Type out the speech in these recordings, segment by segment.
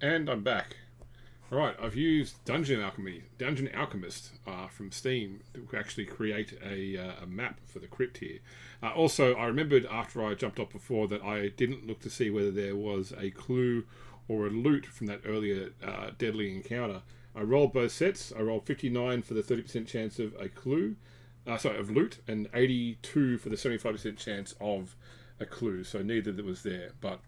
And I'm back. Right, I've used Dungeon Alchemist from Steam to actually create a map for the crypt here. Also, I remembered after I jumped off before that I didn't look to see whether there was a clue or a loot from that earlier deadly encounter. I rolled both sets. I rolled 59 for the 30% chance of a clue, of loot, and 82 for the 75% chance of a clue. So neither that was there. But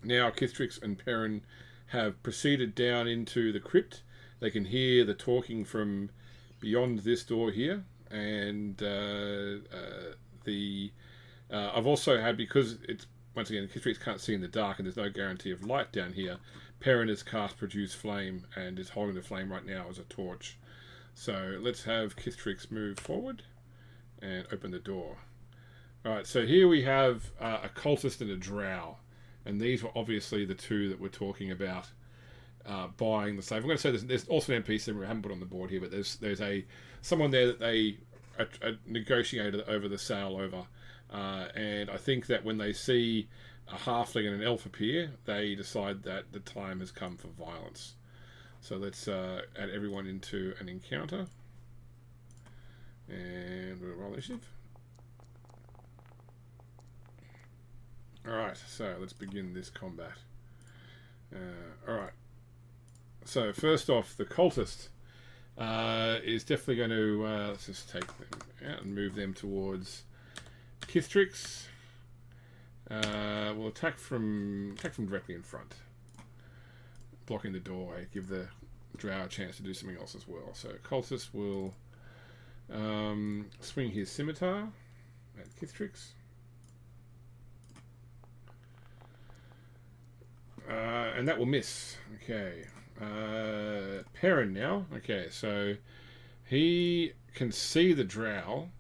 now Kithtrix and Perrin have proceeded down into the crypt. They can hear the talking from beyond this door here, and I've also had, because it's once again Kithtrix can't see in the dark and there's no guarantee of light down here, Perrin has cast Produce Flame and is holding the flame right now as a torch. So let's have Kithtrix move forward and open the door. Alright, so here we have a cultist and a drow. And these were obviously the two that we're talking about buying the slave. I'm going to say there's also an NPC we haven't put on the board here, but there's someone there that they negotiated over the sale over. And I think that when they see a halfling and an elf appear, they decide that the time has come for violence. So let's add everyone into an encounter. And we'll roll initiative. Alright, so let's begin this combat. Alright. So first off, the cultist is definitely going to let's just take them out and move them towards Kithtrix. We'll attack from directly in front, blocking the doorway, give the drow a chance to do something else as well. So cultist will swing his scimitar at Kithtrix. And that will miss. Okay. Perrin now. Okay, so he can see the drow.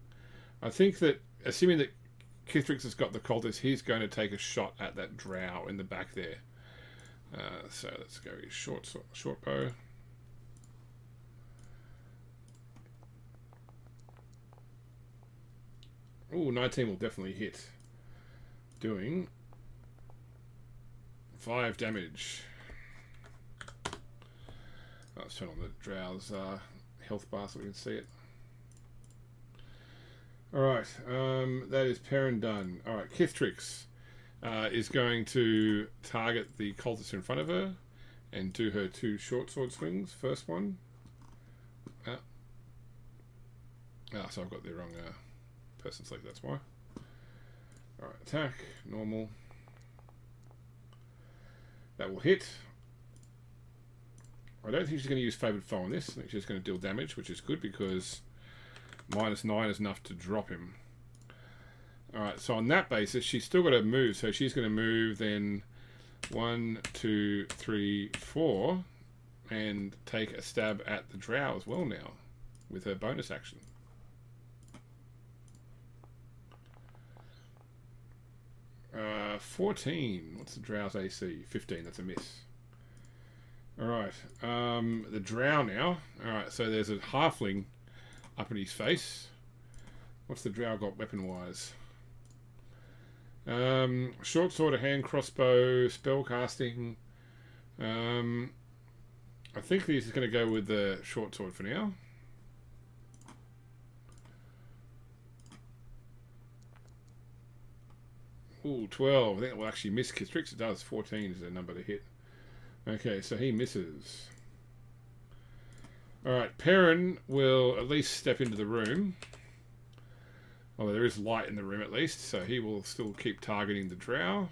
I think that, assuming that Kithtrix has got the cultist, he's going to take a shot at that drow in the back there. So let's go with short bow. Ooh, 19 will definitely hit. Doing 5 damage. Let's turn on the drow's health bar so we can see it. Alright, that is Perrin done. Alright, Kithtrix is going to target the cultist in front of her and do her 2 short sword swings. First one. So I've got the wrong person selected, that's why. Alright, attack, normal. That will hit. I don't think she's going to use Favoured Foe on this. I think she's going to deal damage, which is good because -9 is enough to drop him. Alright, so on that basis, she's still got to move. So she's going to move then 1, 2, 3, 4 and take a stab at the drow as well now with her bonus action. Uh, 14. What's the drow's AC? 15. That's a miss. Alright. The drow now. Alright, so there's a halfling up in his face. What's the drow got weapon-wise? Short sword, a hand crossbow, spell casting. I think he's going to go with the short sword for now. Ooh, 12. I think it will actually miss Kithtrix. It does. 14 is the number to hit. Okay, so he misses. Alright, Perrin will at least step into the room. Although there is light in the room at least, so he will still keep targeting the drow.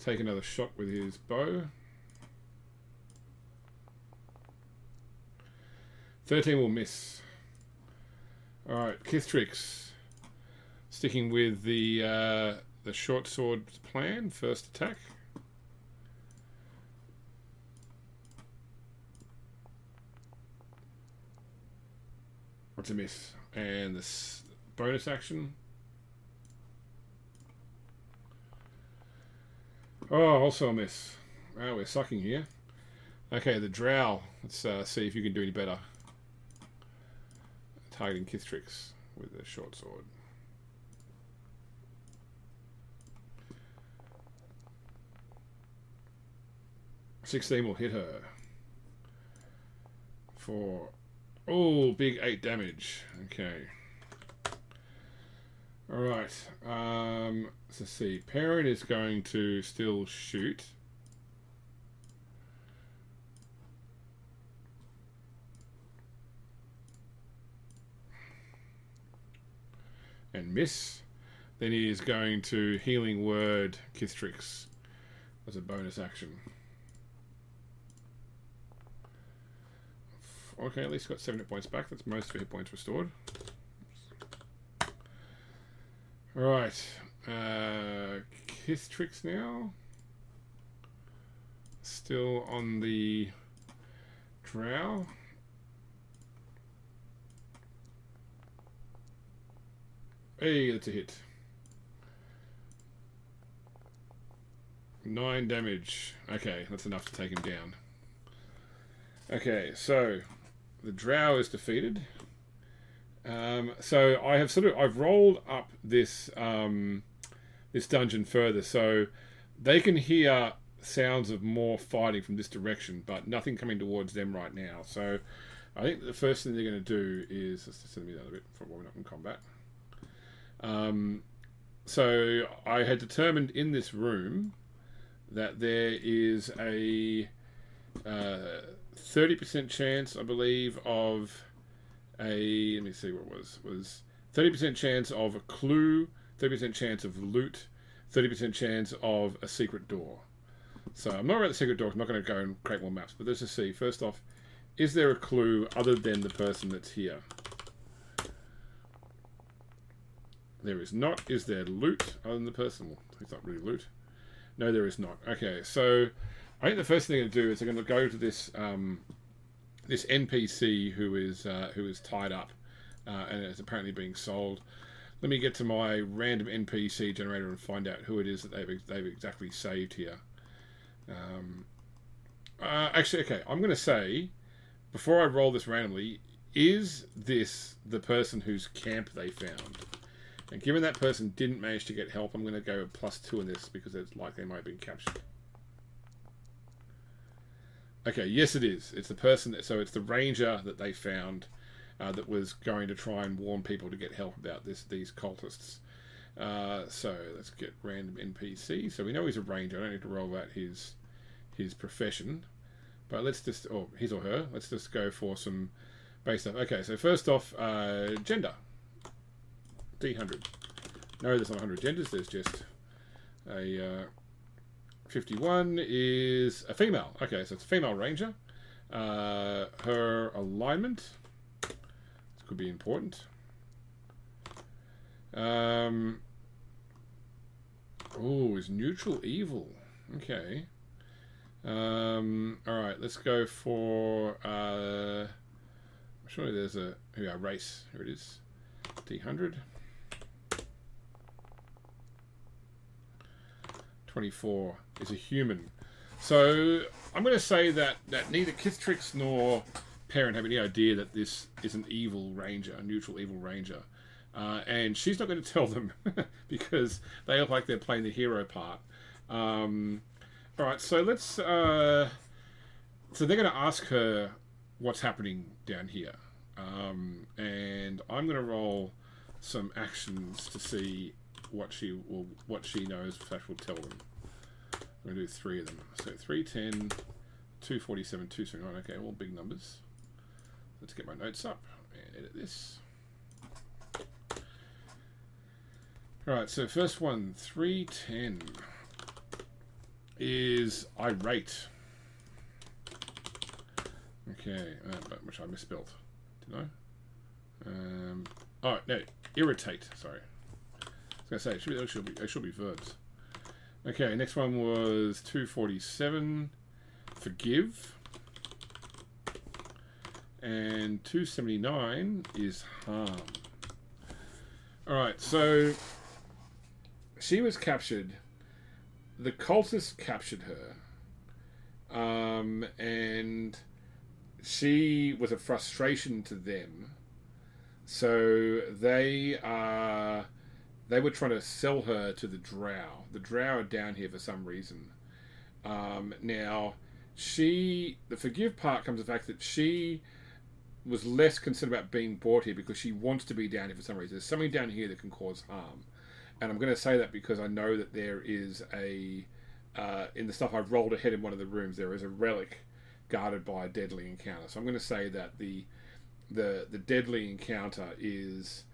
Take another shot with his bow. 13 will miss. Alright, Kithtrix. Sticking with the short sword plan, first attack. What's a miss? And this bonus action. Oh, also a miss. Oh, we're sucking here. Okay, the drow. Let's see if you can do any better. Targeting Kithtrix with the short sword. 16 will hit her. For, oh, big 8 damage. Okay. Alright. Let's see. Perrin is going to still shoot. And miss. Then he is going to Healing Word Kithtrix as a bonus action. Okay, at least got 7 hit points back. That's most of hit points restored. Alright. Kithtrix now. Still on the drow. Hey, that's a hit. 9 damage. Okay, that's enough to take him down. Okay, so the drow is defeated. So I've rolled up this this dungeon further, so they can hear sounds of more fighting from this direction, but nothing coming towards them right now. So I think the first thing they're going to do is let's just send me down a bit for warming up in combat. So I had determined in this room that there is a 30% chance, I believe, of a, let me see what it was 30% chance of a clue, 30% chance of loot, 30% chance of a secret door. So I'm not about the secret door, I'm not going to go and create more maps, but let's just see. First off, is there a clue other than the person that's here? There is not. Is there loot other than the person? Well, it's not really loot. No, there is not. Okay, so I think the first thing they're going to do is they're going to go to this this NPC who is tied up and is apparently being sold. Let me get to my random NPC generator and find out who it is that they've exactly saved here. Actually, okay, I'm going to say, before I roll this randomly, is this the person whose camp they found? And given that person didn't manage to get help, I'm going to go +2 in this because it's likely they might have been captured. Okay, yes it is. It's the person, so it's the ranger that they found that was going to try and warn people to get help about these cultists. So let's get random NPC. So we know he's a ranger. I don't need to roll out his profession. But let's just, or his or her, let's just go for some base stuff. Okay, so first off, gender. D100. No, there's not 100 genders, there's just a 51 is a female. Okay, so it's a female ranger. Her alignment, this could be important. Oh, is neutral evil. Okay. Alright, let's go for surely there's a race. Here it is. D100. 24 is a human. So I'm going to say that neither Kithtrix nor Perrin have any idea that this is an evil ranger, a neutral evil ranger. And she's not going to tell them because they look like they're playing the hero part. Alright, so let's... so they're going to ask her what's happening down here. And I'm going to roll some actions to see what she knows. Flash will tell them. I'm going to do 3 of them. So 310, 247, 279. Okay, all big numbers. Let's get my notes up and edit this. Alright, so first one, 310 is irate. Okay, which I misspelled. Did I? Oh, no, irritate, sorry. I was going to say, it should be verbs. Okay, next one was 247, forgive. And 279 is harm. Alright, so she was captured. The cultists captured her. And she was a frustration to them. So they were trying to sell her to the drow. The drow are down here for some reason. Now, the forgive part comes to the fact that she was less concerned about being brought here because she wants to be down here for some reason. There's something down here that can cause harm. And I'm going to say that because I know that there is a... in the stuff I've rolled ahead in one of the rooms, there is a relic guarded by a deadly encounter. So I'm going to say that the deadly encounter is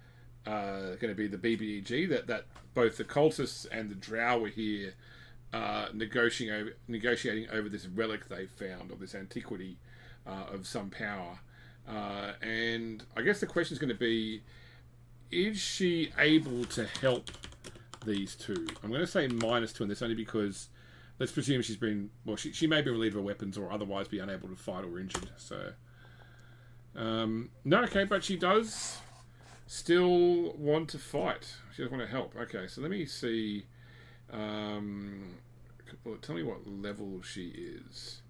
going to be the BBEG, that both the cultists and the drow were here negotiating over this relic they found, or this antiquity of some power. And I guess the question is going to be, is she able to help these two? I'm going to say -2 on this only because let's presume she's been... Well, she may be relieved of her weapons or otherwise be unable to fight or injured. So, no, okay, but she does still want to fight. She does want to help. Okay, so let me see... well, tell me what level she is.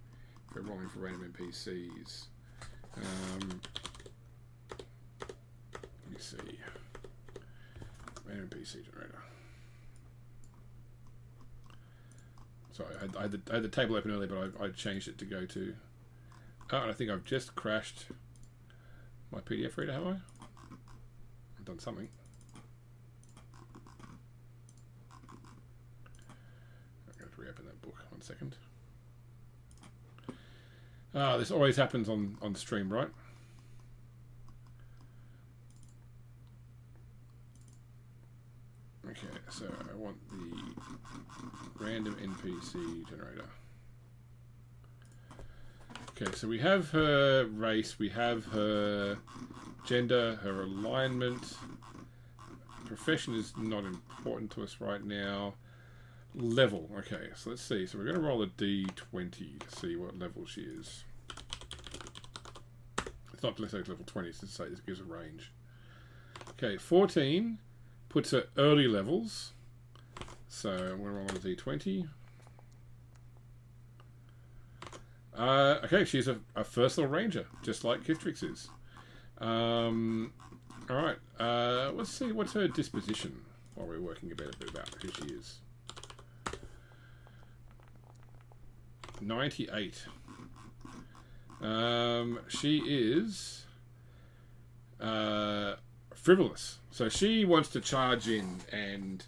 We're rolling for random NPCs. Let me see. Random NPC generator. Sorry, I had the table open earlier, but I changed it to go to... Oh, and I think I've just crashed my PDF reader, have I? I've done something. I'm going to reopen that book. 1 second. This always happens on stream, right? Okay, so I want the random NPC generator. Okay, so we have her race, we have her gender, her alignment. Profession is not important to us right now. Level, okay, so let's see. So we're going to roll a D20 to see what level she is. It's not necessarily level 20, so say this gives a range. Okay, 14 puts her early levels. So I'm going to roll on a D20. Okay, she's a first level ranger, just like Kithtrix is. Alright, let's see what's her disposition while we're working a bit about who she is. 98. She is frivolous, so she wants to charge in and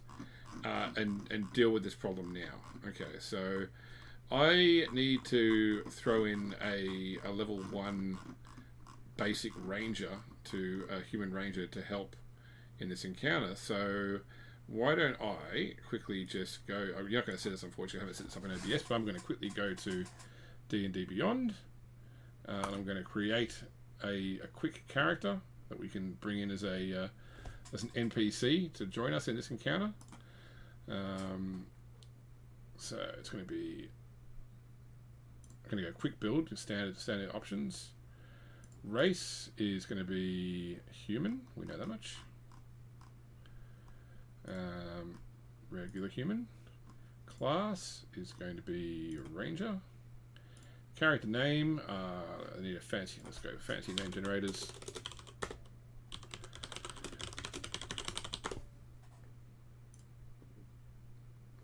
deal with this problem now. Okay, so I need to throw in a level 1 basic ranger to a human ranger to help in this encounter. So why don't I quickly just go... You're not going to set this, unfortunately. I haven't set this up in OBS, but I'm going to quickly go to D&D Beyond. And I'm going to create a quick character that we can bring in as an NPC to join us in this encounter. So it's going to be... I'm going to go quick build, just standard options. Race is going to be human. We know that much. Regular human. Class is going to be ranger. Character name. I need a fancy. Let's go fancy name generators.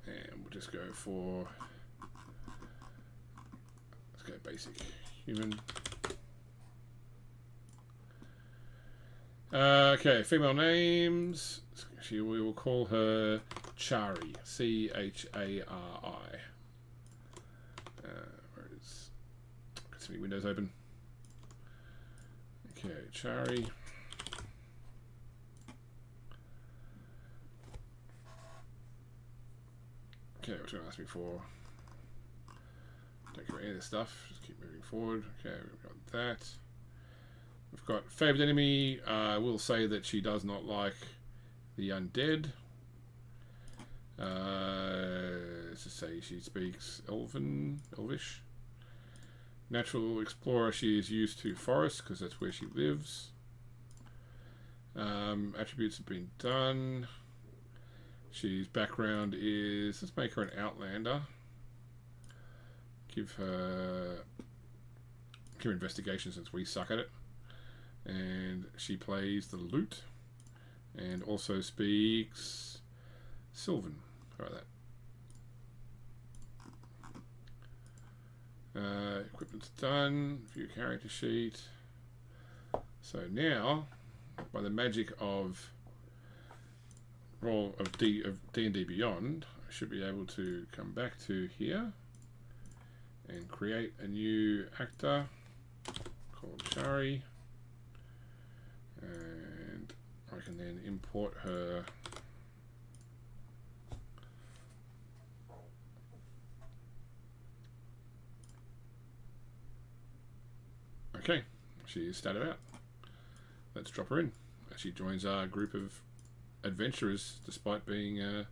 And we'll just go for... Let's go basic human. Okay, female names. We will call her Chari. C-H-A-R-I. Where is... Got so many windows open. Okay, Chari. Okay, what's going to ask me for? Don't care about any of this stuff. Just keep moving forward. Okay, we've got that. We've got favourite enemy. We'll say that she does not like the undead. Let's just say she speaks Elvish. Natural explorer, she is used to forest because that's where she lives. Attributes have been done. She's background is... Let's make her an outlander. Give her investigation since we suck at it. And she plays the lute and also speaks Sylvan. How about Equipment's done. View character sheet. So now, by the magic of D&D Beyond, I should be able to come back to here and create a new actor called Shari, and I can then import her okay, she's started out. Let's drop her in. She joins our group of adventurers despite being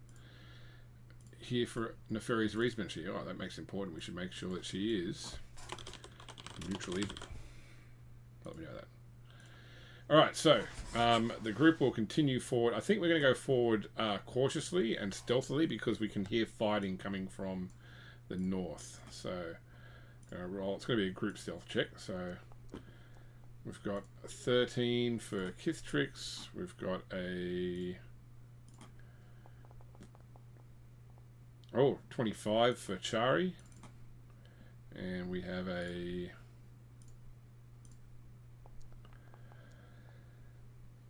here for nefarious reasons. That makes it important. We should make sure that she is neutral evil. Let me know that. Alright, so the group will continue forward. I think we're going to go forward cautiously and stealthily because we can hear fighting coming from the north. So roll. It's going to be a group stealth check. So we've got a 13 for Kithtrix. We've got a 25 for Chari. And we have a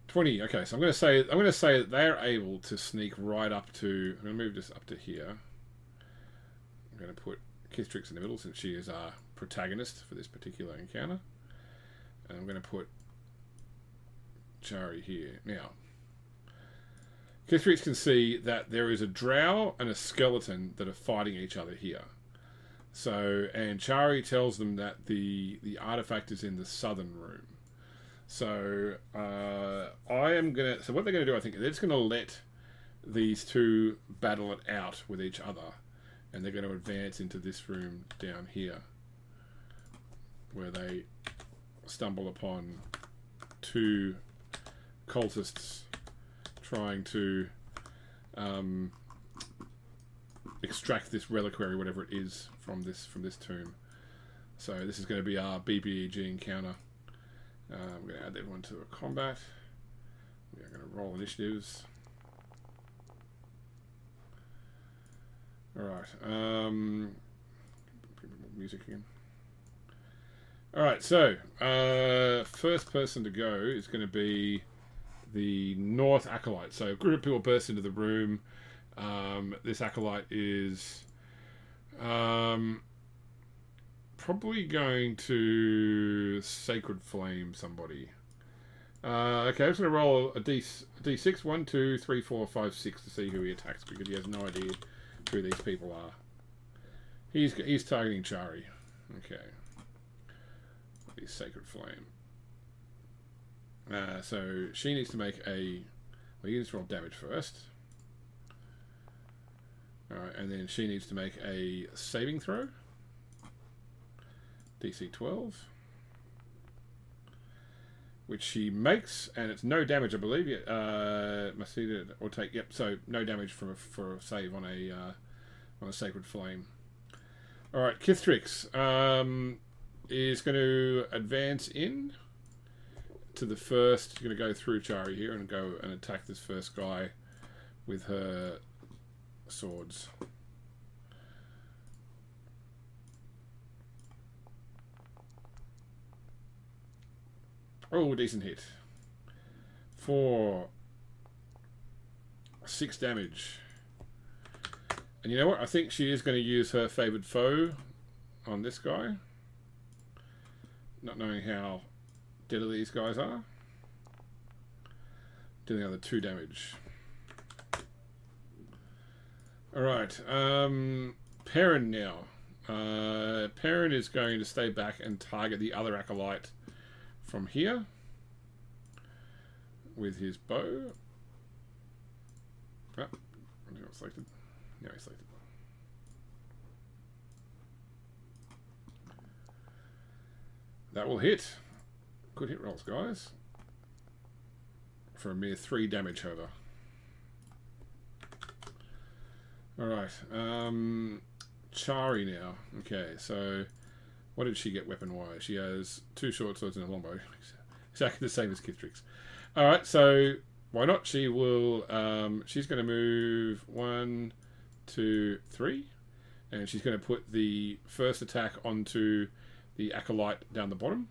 20. Okay, so I'm going to say that they're able to sneak right up to. I'm going to move this up to here. I'm going to put Kithtrix in the middle since she is our protagonist for this particular encounter. And I'm going to put Chari here. Now, Kithtrix can see that there is a drow and a skeleton that are fighting each other here. So, and Chari tells them that the artifact is in the southern room. So, so what they're going to do, I think, they're just going to let these two battle it out with each other. And they're going to advance into this room down here, where they stumble upon two cultists trying to extract this reliquary, whatever it is, from this tomb. So this is going to be our BBEG encounter. We're going to add everyone to a combat. We are going to roll initiatives. Alright, music again. Alright, so first person to go is going to be the North Acolyte. So a group of people burst into the room. This Acolyte is probably going to Sacred Flame somebody. Okay, I'm just going to roll a D6. 1, 2, 3, 4, 5, 6 to see who he attacks because he has no idea who these people are. He's targeting Chari. Okay. He's Sacred Flame. So she needs to make a... Well, you need to roll damage first. Alright, and then she needs to make a saving throw. DC 12. Which she makes, and it's no damage, I believe. Must see that, or take... Yep, so no damage for a save on a Sacred Flame. Alright, Kithtrix is going to advance in to the first. She's going to go through Chari here and go and attack this first guy with her swords. Oh, decent hit. For 6 damage. And you know what? I think she is going to use her favoured foe on this guy. Not knowing how deadly these guys are. Dealing another 2 damage. Alright. Perrin now. Perrin is going to stay back and target the other Acolyte from here with his bow. Oh, not selected. No, he's selected. That will hit. Good hit rolls, guys. For a mere 3 damage, however. Alright. Chari now. Okay, so what did she get weapon-wise? She has 2 short swords and a longbow. Exactly the same as Kithtrix. Alright, so why not? She will... she's going to move 1, 2, 3. And she's going to put the first attack onto the Acolyte down the bottom.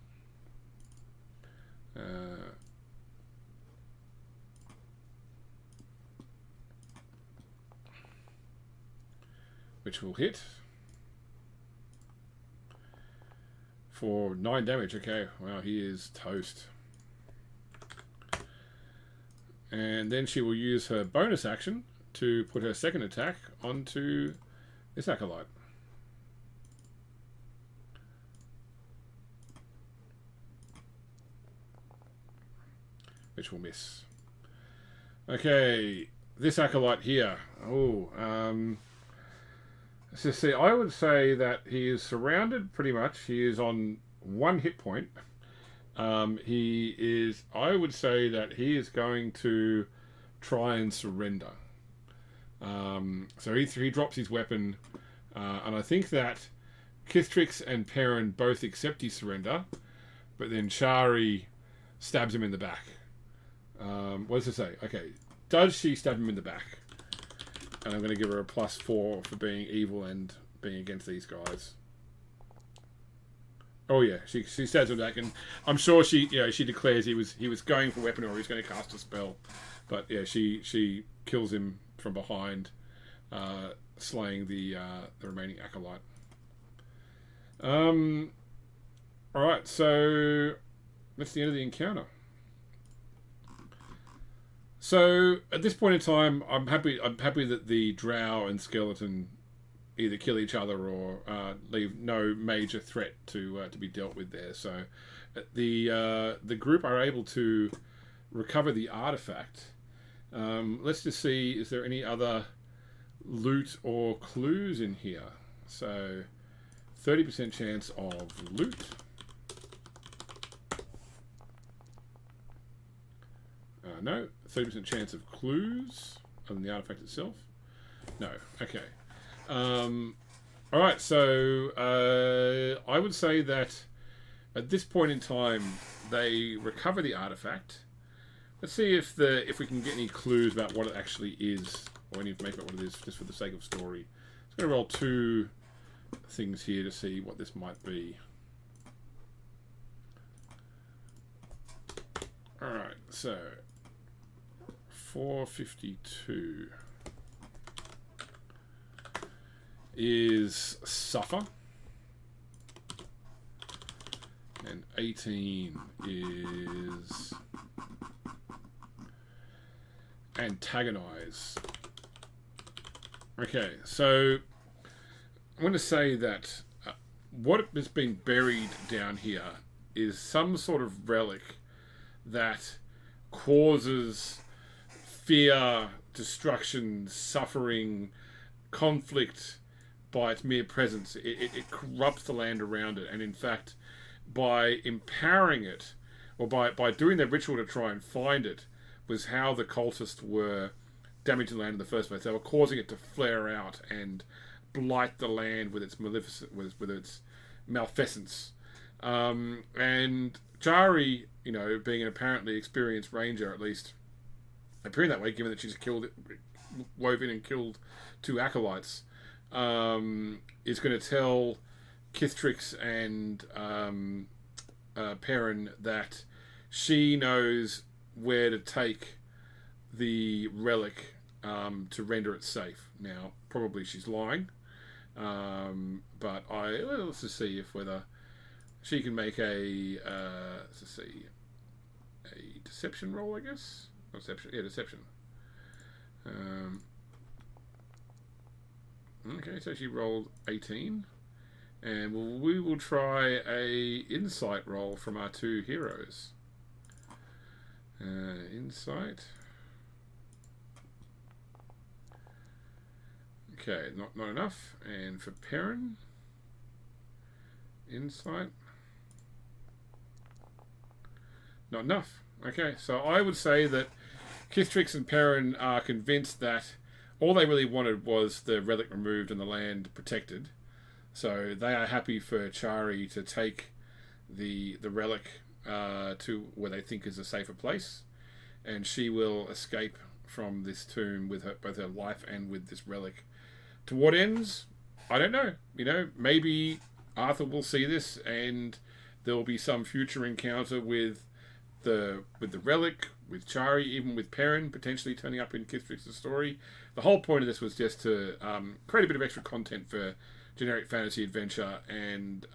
Which will hit for 9 damage. Okay, wow, he is toast. And then she will use her bonus action to put her second attack onto this Acolyte. Which will miss. Okay, this Acolyte here. Oh, so see, I would say that he is surrounded pretty much. He is on 1 hit point. He is, I would say that he is going to try and surrender. So he drops his weapon, and I think that Kithtrix and Perrin both accept his surrender, but then Shari stabs him in the back. What does it say? Okay, does she stab him in the back? And I'm going to give her a +4 for being evil and being against these guys. Oh yeah, she stabs him back, and I'm sure she declares he was going for weapon or he was going to cast a spell, but yeah, she kills him from behind, slaying the remaining Acolyte. All right, so that's the end of the encounter. So at this point in time, I'm happy that the Drow and Skeleton either kill each other or leave no major threat to be dealt with there. So the group are able to recover the artifact. Let's just see, is there any other loot or clues in here? So 30% chance of loot. No. 30% chance of clues other than the artifact itself. No. Okay. Alright, so I would say that at this point in time they recover the artifact. Let's see if we can get any clues about what it actually is, or any information about what it is, just for the sake of story. I'm going to roll 2 things here to see what this might be. Alright, so 452 is suffer, and 18 is antagonize. Okay, so I'm going to say that what has been buried down here is some sort of relic that causes fear, destruction, suffering, conflict by its mere presence. It corrupts the land around it, and in fact, by empowering it, or by doing their ritual to try and find it, was how the cultists were damaging the land in the first place. They were causing it to flare out and blight the land with its maleficent, with its malfeasance. And Jari, being an apparently experienced ranger, at least appearing that way, given that she's wove in and killed 2 acolytes, is going to tell Kithtrix and Perrin that she knows where to take the relic to render it safe. Now, probably she's lying, but let's just see whether she can make a deception roll, I guess. Deception, yeah, deception. Okay, so she rolled 18, and we will try a insight roll from our 2 heroes. Insight. Okay, not enough. And for Perrin, insight, not enough. Okay, so I would say that Kithtrix and Perrin are convinced that all they really wanted was the relic removed and the land protected. So they are happy for Chari to take the relic to where they think is a safer place, and she will escape from this tomb with both her life and with this relic. To what ends? I don't know. You know, maybe Arthur will see this, and there will be some future encounter with the relic, with Chari, even with Perrin potentially turning up in Kithtrix's story. The whole point of this was just to create a bit of extra content for generic fantasy adventure and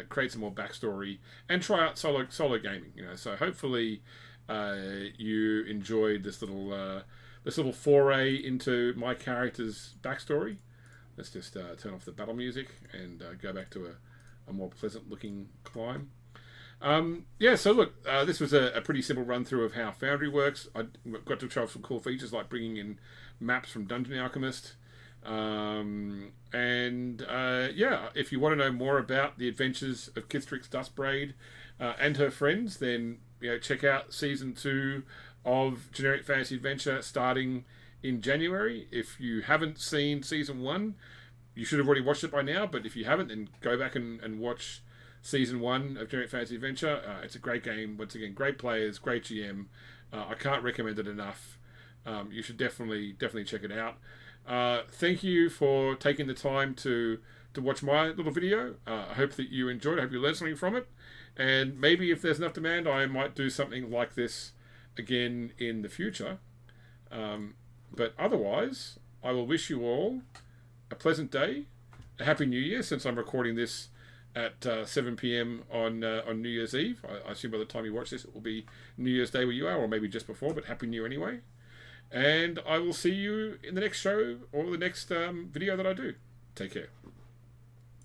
create some more backstory and try out solo gaming. You know, so hopefully you enjoyed this little foray into my character's backstory. Let's just turn off the battle music and go back to a more pleasant looking climb. Yeah, so look, this was a pretty simple run through of how Foundry works. I got to try some cool features like bringing in maps from Dungeon Alchemist. Yeah, if you want to know more about the adventures of Kithtrix Dustbraid and her friends, then check out season 2 of Generic Fantasy Adventure starting in January. If you haven't seen season 1, you should have already watched it by now, but if you haven't, then go back and watch season 1 of Generic Fantasy Adventure. It's a great game. Once again, great players, great GM. I can't recommend it enough. You should definitely check it out. Thank you for taking the time to watch my little video. I hope that you enjoyed it. I hope you learned something from it. And maybe if there's enough demand, I might do something like this again in the future. But otherwise, I will wish you all a pleasant day, a happy New Year, since I'm recording this at 7 p.m. on New Year's Eve. I assume by the time you watch this, it will be New Year's Day where you are, or maybe just before, but Happy New Year anyway. And I will see you in the next show or the next video that I do. Take care.